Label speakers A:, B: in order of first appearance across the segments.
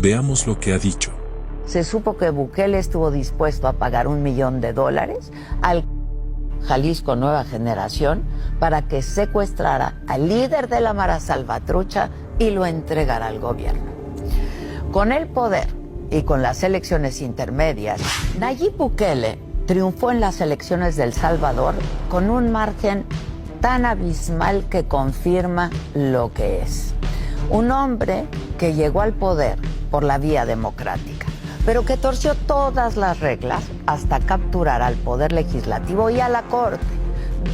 A: Veamos lo que ha dicho.
B: Se supo que Bukele estuvo dispuesto a pagar $1 millón al Jalisco Nueva Generación para que secuestrara al líder de la Mara Salvatrucha y lo entregara al gobierno. Con el poder y con las elecciones intermedias, Nayib Bukele triunfó en las elecciones de El Salvador con un margen tan abismal que confirma lo que es. Un hombre que llegó al poder por la vía democrática, pero que torció todas las reglas hasta capturar al poder legislativo y a la corte.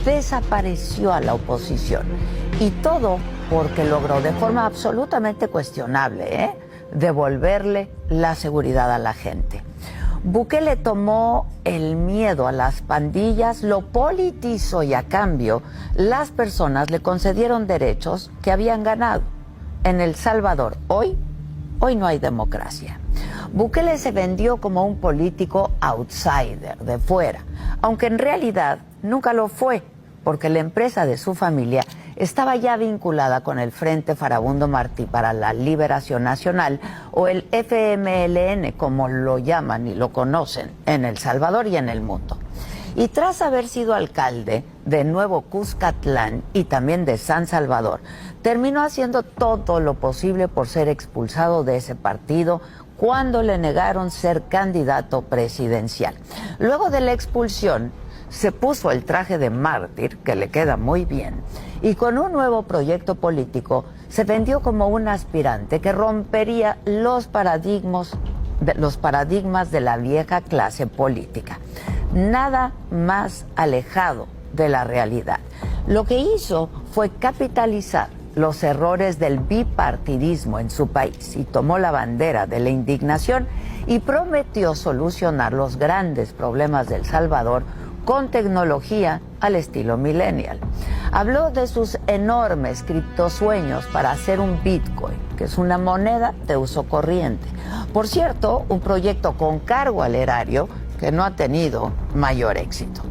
B: Desapareció a la oposición. Y todo porque logró de forma absolutamente cuestionable, devolverle la seguridad a la gente. Bukele tomó el miedo a las pandillas, lo politizó y a cambio las personas le concedieron derechos que habían ganado. En El Salvador hoy no hay democracia. Bukele se vendió como un político outsider, de fuera, aunque en realidad nunca lo fue, porque la empresa de su familia estaba ya vinculada con el Frente Farabundo Martí para la Liberación Nacional, o el FMLN, como lo llaman y lo conocen en El Salvador y en el mundo. Y tras haber sido alcalde de Nuevo Cuscatlán y también de San Salvador, terminó haciendo todo lo posible por ser expulsado de ese partido cuando le negaron ser candidato presidencial. Luego de la expulsión, se puso el traje de mártir, que le queda muy bien, y con un nuevo proyecto político se vendió como un aspirante que rompería los paradigmas de la vieja clase política. Nada más alejado de la realidad. Lo que hizo fue capitalizar los errores del bipartidismo en su país y tomó la bandera de la indignación y prometió solucionar los grandes problemas de El Salvador con tecnología al estilo millennial. Habló de sus enormes criptosueños para hacer un Bitcoin, que es una moneda de uso corriente. Por cierto, un proyecto con cargo al erario que no ha tenido mayor éxito.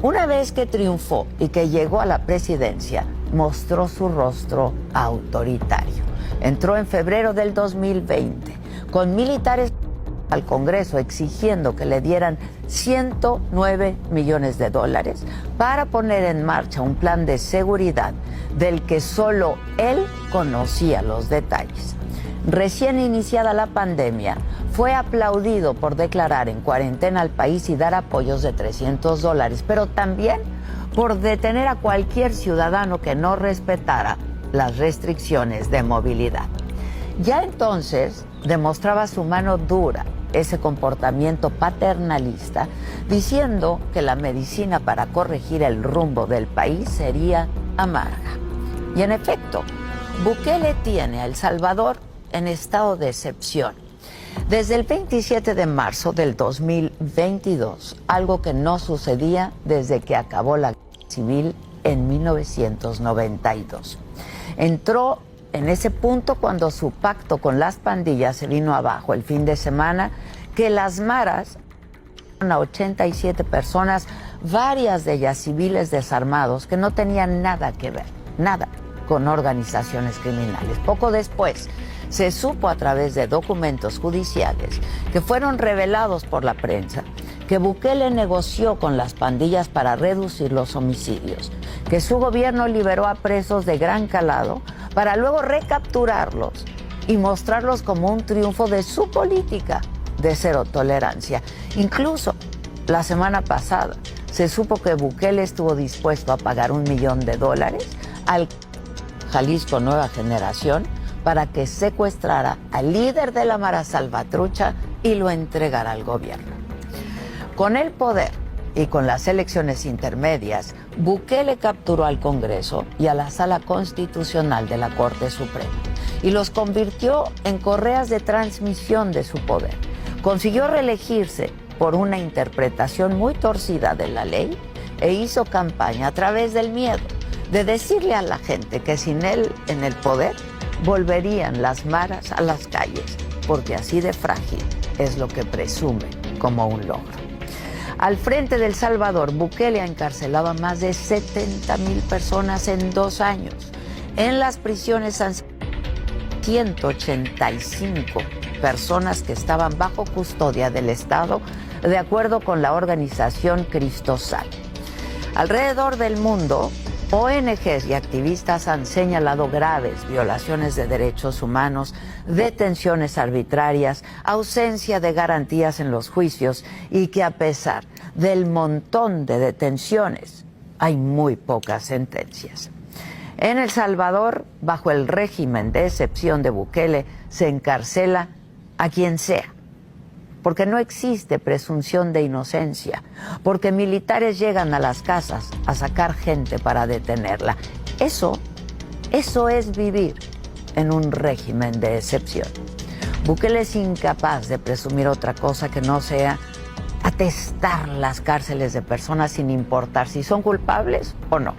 B: Una vez que triunfó y que llegó a la presidencia, mostró su rostro autoritario. Entró en febrero del 2020 con militares al Congreso exigiendo que le dieran $109 millones para poner en marcha un plan de seguridad del que solo él conocía los detalles. Recién iniciada la pandemia, fue aplaudido por declarar en cuarentena al país y dar apoyos de $300, pero también por detener a cualquier ciudadano que no respetara las restricciones de movilidad. Ya entonces demostraba su mano dura, ese comportamiento paternalista, diciendo que la medicina para corregir el rumbo del país sería amarga. Y en efecto, Bukele tiene a El Salvador en estado de excepción. Desde el 27 de marzo del 2022, algo que no sucedía desde que acabó la guerra civil en 1992. Entró en ese punto cuando su pacto con las pandillas se vino abajo el fin de semana, que las maras a 87 personas, varias de ellas civiles desarmados, que no tenían nada que ver, nada, con organizaciones criminales. Poco después, se supo a través de documentos judiciales que fueron revelados por la prensa que Bukele negoció con las pandillas para reducir los homicidios, que su gobierno liberó a presos de gran calado para luego recapturarlos y mostrarlos como un triunfo de su política de cero tolerancia. Incluso la semana pasada se supo que Bukele estuvo dispuesto a pagar $1 millón al Jalisco Nueva Generación para que secuestrara al líder de la Mara Salvatrucha y lo entregara al gobierno. Con el poder y con las elecciones intermedias, Bukele capturó al Congreso y a la Sala Constitucional de la Corte Suprema y los convirtió en correas de transmisión de su poder. Consiguió reelegirse por una interpretación muy torcida de la ley e hizo campaña a través del miedo, de decirle a la gente que sin él en el poder volverían las maras a las calles, porque así de frágil es lo que presume como un logro. Al frente de El Salvador, Bukele ha encarcelado a más de 70,000 personas en 2 años. En las prisiones han sido 185 personas que estaban bajo custodia del Estado, de acuerdo con la organización Cristosal. Alrededor del mundo, ONGs y activistas han señalado graves violaciones de derechos humanos, detenciones arbitrarias, ausencia de garantías en los juicios y que a pesar del montón de detenciones, hay muy pocas sentencias. En El Salvador, bajo el régimen de excepción de Bukele, se encarcela a quien sea, porque no existe presunción de inocencia, porque militares llegan a las casas a sacar gente para detenerla. Eso es vivir en un régimen de excepción. Bukele es incapaz de presumir otra cosa que no sea atestar las cárceles de personas sin importar si son culpables o no.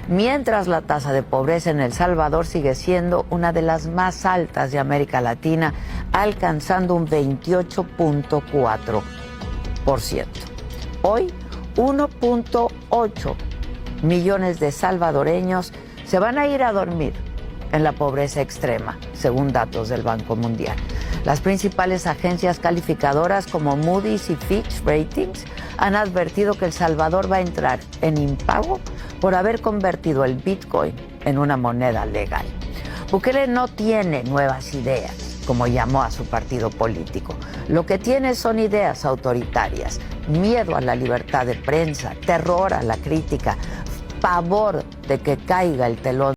B: Mientras la tasa de pobreza en El Salvador sigue siendo una de las más altas de América Latina, alcanzando un 28.4%. Hoy, 1.8 millones de salvadoreños se van a ir a dormir en la pobreza extrema, según datos del Banco Mundial. Las principales agencias calificadoras como Moody's y Fitch Ratings han advertido que El Salvador va a entrar en impago por haber convertido el Bitcoin en una moneda legal. Bukele no tiene nuevas ideas, como llamó a su partido político. Lo que tiene son ideas autoritarias, miedo a la libertad de prensa, terror a la crítica, pavor de que caiga el telón